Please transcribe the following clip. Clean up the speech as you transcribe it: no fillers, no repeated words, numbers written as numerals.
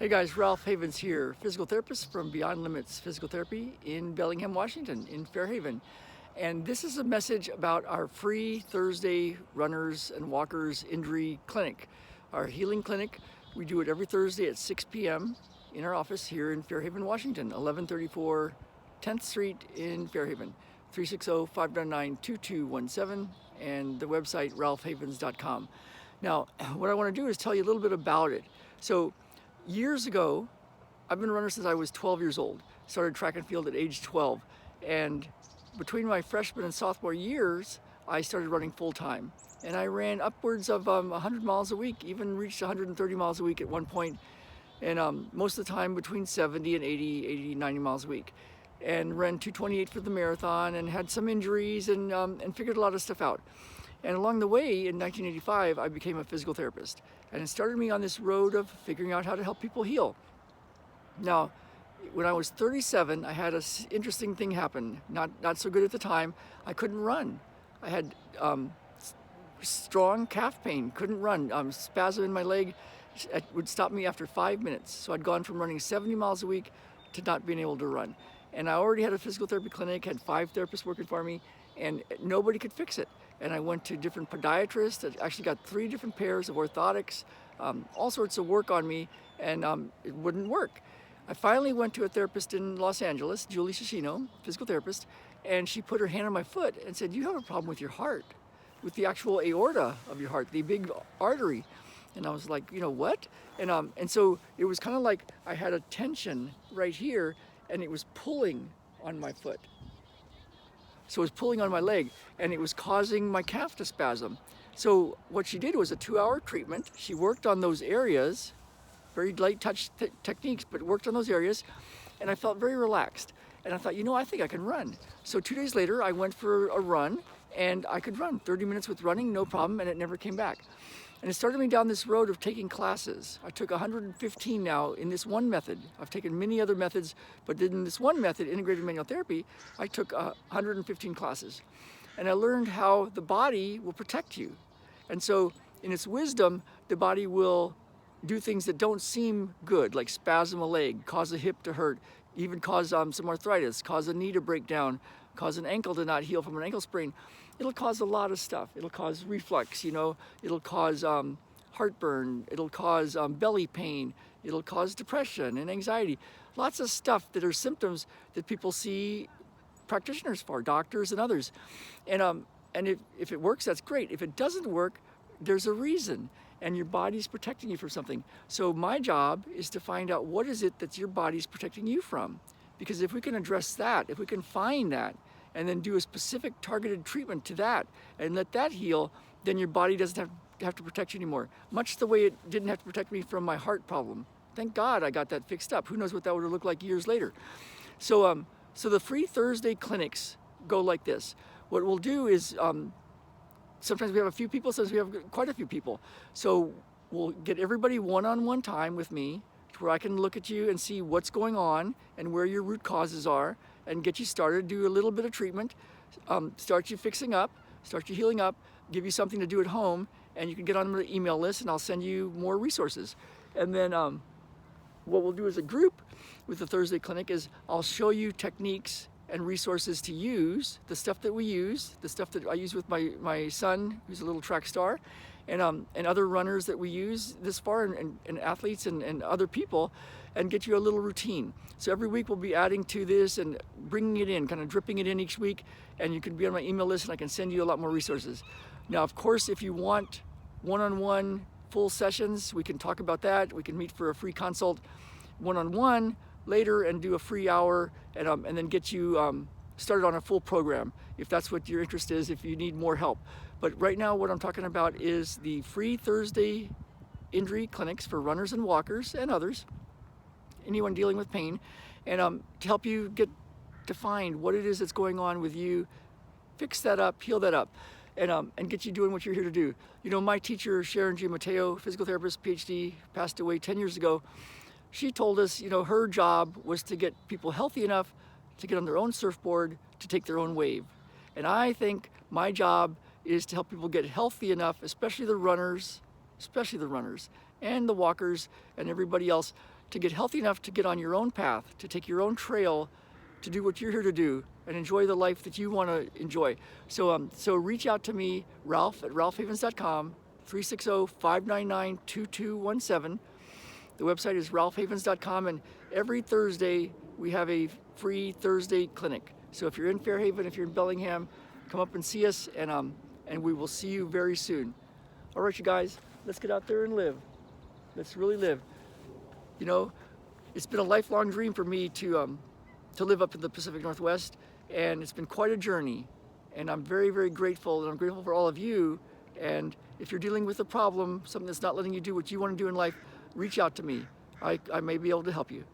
Hey guys, Ralph Havens here, physical therapist from Beyond Limits Physical Therapy in Bellingham, Washington, in Fairhaven. And this is a message about our free Thursday runners and walkers injury clinic, our healing clinic. We do it every Thursday at 6 p.m. in our office here in Fairhaven, Washington, 1134 10th Street in Fairhaven, 360-599-2217, and the website ralphhavens.com. Now, what I want to do is tell you a little bit about it. So, years ago, I've been a runner since I was 12 years old. Started track and field at age 12. And between my freshman and sophomore years, I started running full time. And I ran upwards of 100 miles a week, even reached 130 miles a week at one point. And most of the time between 70 and 80, 90 miles a week. And ran 228 for the marathon and had some injuries and figured a lot of stuff out. And along the way, in 1985, I became a physical therapist. And it started me on this road of figuring out how to help people heal. Now, when I was 37, I had an interesting thing happen. Not so good at the time. I couldn't run. I had strong calf pain, couldn't run. Spasm in my leg would stop me after 5 minutes. So I'd gone from running 70 miles a week to not being able to run. And I already had a physical therapy clinic, had 5 therapists working for me, and nobody could fix it. And I went to different podiatrists. I actually got 3 different pairs of orthotics, all sorts of work on me, and it wouldn't work. I finally went to a therapist in Los Angeles, Julie Shishino, physical therapist, and she put her hand on my foot and said, "You have a problem with your heart, with the actual aorta of your heart, the big artery." And I was like, what? And so it was kind of like I had a tension right here, and it was pulling on my foot. So it was pulling on my leg, and it was causing my calf to spasm. So what she did was a 2-hour treatment. She worked on those areas, very light touch techniques, but worked on those areas, and I felt very relaxed. And I thought, I think I can run. So 2 days later, I went for a run, and I could run 30 minutes with running, no problem, and it never came back. And it started me down this road of taking classes. I took 115 now in this one method. I've taken many other methods, but in this one method, integrated manual therapy, I took 115 classes. And I learned how the body will protect you. And so in its wisdom, the body will do things that don't seem good, like spasm a leg, cause a hip to hurt, even cause some arthritis, cause a knee to break down, cause an ankle to not heal from an ankle sprain. It'll cause a lot of stuff. It'll cause reflux, it'll cause heartburn, it'll cause belly pain, it'll cause depression and anxiety. Lots of stuff that are symptoms that people see practitioners for, doctors and others. And if it works, that's great. If it doesn't work, there's a reason, and your body's protecting you from something. So my job is to find out what is it that your body's protecting you from. Because if we can address that, if we can find that, and then do a specific targeted treatment to that, and let that heal, then your body doesn't have to protect you anymore. Much the way it didn't have to protect me from my heart problem. Thank God I got that fixed up. Who knows what that would have looked like years later. So the free Thursday clinics go like this. What we'll do is, sometimes we have a few people, sometimes we have quite a few people. So we'll get everybody one-on-one time with me, where I can look at you and see what's going on and where your root causes are, and get you started, do a little bit of treatment, start you fixing up, start you healing up, give you something to do at home, and you can get on the email list, and I'll send you more resources. And then what we'll do as a group with the Thursday clinic is I'll show you techniques and resources to use, the stuff that we use, the stuff that I use with my son, who's a little track star, and other runners that we use this far, and athletes and other people, and get you a little routine. So every week we'll be adding to this and bringing it in, kind of dripping it in each week, and you can be on my email list, and I can send you a lot more resources. Now, of course, if you want one-on-one full sessions, we can talk about that. We can meet for a free consult one-on-one later and do a free hour, and then get you started on a full program, if that's what your interest is, if you need more help. But right now what I'm talking about is the free Thursday injury clinics for runners and walkers and others, anyone dealing with pain, and to help you get to find what it is that's going on with you, fix that up, heal that up, and get you doing what you're here to do. My teacher, Sharon G. Mateo, physical therapist, PhD, passed away 10 years ago. She told us, her job was to get people healthy enough to get on their own surfboard, to take their own wave. And I think my job is to help people get healthy enough, especially the runners, and the walkers and everybody else, to get healthy enough to get on your own path, to take your own trail, to do what you're here to do and enjoy the life that you want to enjoy. So reach out to me, Ralph at ralphhavens.com, 360-599-2217. The website is ralphhavens.com, and every Thursday we have a free Thursday clinic. So if you're in Fairhaven, if you're in Bellingham, come up and see us, and we will see you very soon. All right, you guys, let's get out there and live. Let's really live. You know, it's been a lifelong dream for me to live up in the Pacific Northwest, and it's been quite a journey. And I'm very, very grateful, and I'm grateful for all of you. And if you're dealing with a problem, something that's not letting you do what you want to do in life, reach out to me. I may be able to help you.